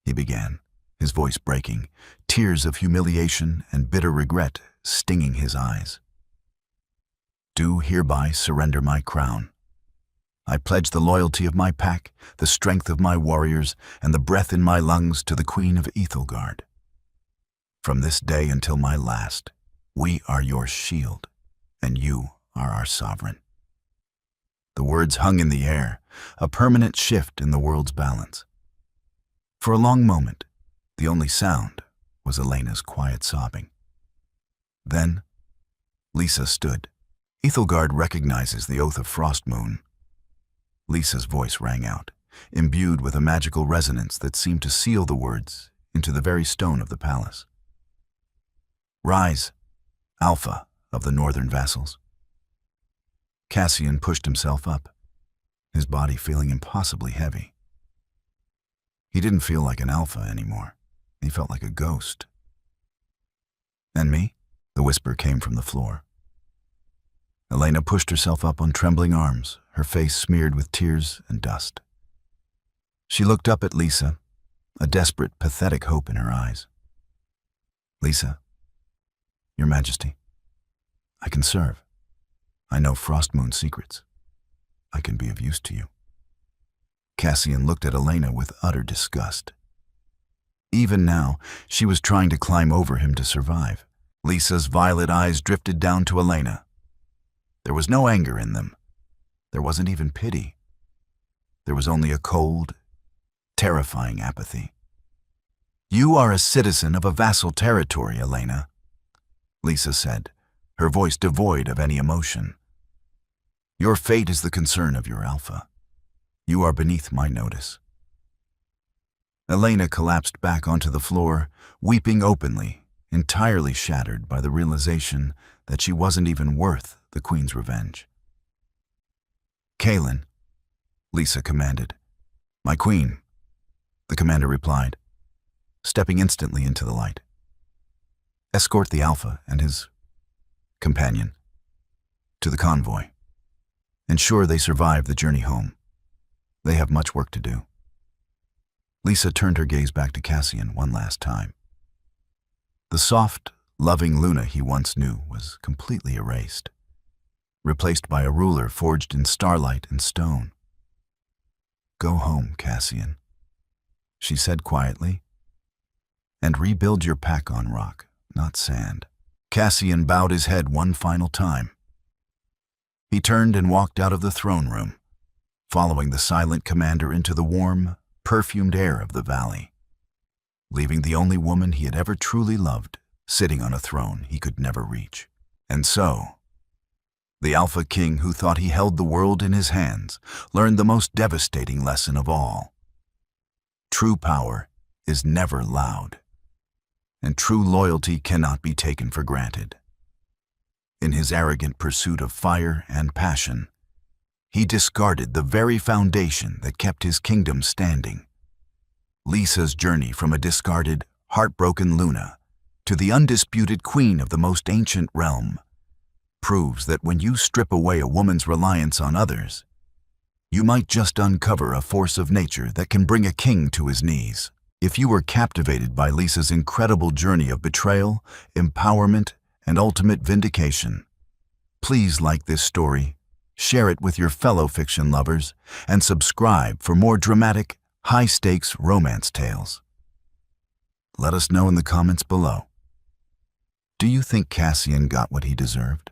he began, his voice breaking, tears of humiliation and bitter regret stinging his eyes. Do hereby surrender my crown. I pledge the loyalty of my pack, the strength of my warriors, and the breath in my lungs to the Queen of Ethelgard. From this day until my last, we are your shield, and you are our sovereign. The words hung in the air, a permanent shift in the world's balance. For a long moment, the only sound was Elena's quiet sobbing. Then, Lisa stood. Ethelgard recognizes the Oath of Frostmoon. Lisa's voice rang out, imbued with a magical resonance that seemed to seal the words into the very stone of the palace. Rise, Alpha of the Northern Vassals. Cassian pushed himself up, his body feeling impossibly heavy. He didn't feel like an alpha anymore. He felt like a ghost. And me? The whisper came from the floor. Elena pushed herself up on trembling arms, her face smeared with tears and dust. She looked up at Lisa, a desperate, pathetic hope in her eyes. Lisa, Your Majesty, I can serve. I know Frostmoon's secrets. I can be of use to you. Cassian looked at Elena with utter disgust. Even now, she was trying to climb over him to survive. Lisa's violet eyes drifted down to Elena. There was no anger in them. There wasn't even pity. There was only a cold, terrifying apathy. You are a citizen of a vassal territory, Elena, Lisa said, her voice devoid of any emotion. Your fate is the concern of your alpha. You are beneath my notice. Elena collapsed back onto the floor, weeping openly, entirely shattered by the realization that she wasn't even worth the Queen's revenge. Kaelin, Lisa commanded. My queen, the commander replied, stepping instantly into the light. Escort the Alpha and his companion to the convoy. Ensure they survive the journey home. They have much work to do. Lisa turned her gaze back to Cassian one last time. The soft, loving Luna he once knew was completely erased, replaced by a ruler forged in starlight and stone. Go home, Cassian, she said quietly, and rebuild your pack on rock, not sand. Cassian bowed his head one final time. He turned and walked out of the throne room, following the silent commander into the warm, perfumed air of the valley, leaving the only woman he had ever truly loved sitting on a throne he could never reach. And so, the Alpha King who thought he held the world in his hands learned the most devastating lesson of all. True power is never loud, and true loyalty cannot be taken for granted. In his arrogant pursuit of fire and passion, he discarded the very foundation that kept his kingdom standing. Lisa's journey from a discarded, heartbroken Luna to the undisputed queen of the most ancient realm proves that when you strip away a woman's reliance on others, you might just uncover a force of nature that can bring a king to his knees. If you were captivated by Lisa's incredible journey of betrayal, empowerment, and ultimate vindication, please like this story, share it with your fellow fiction lovers, and subscribe for more dramatic, high-stakes romance tales. Let us know in the comments below. Do you think Cassian got what he deserved?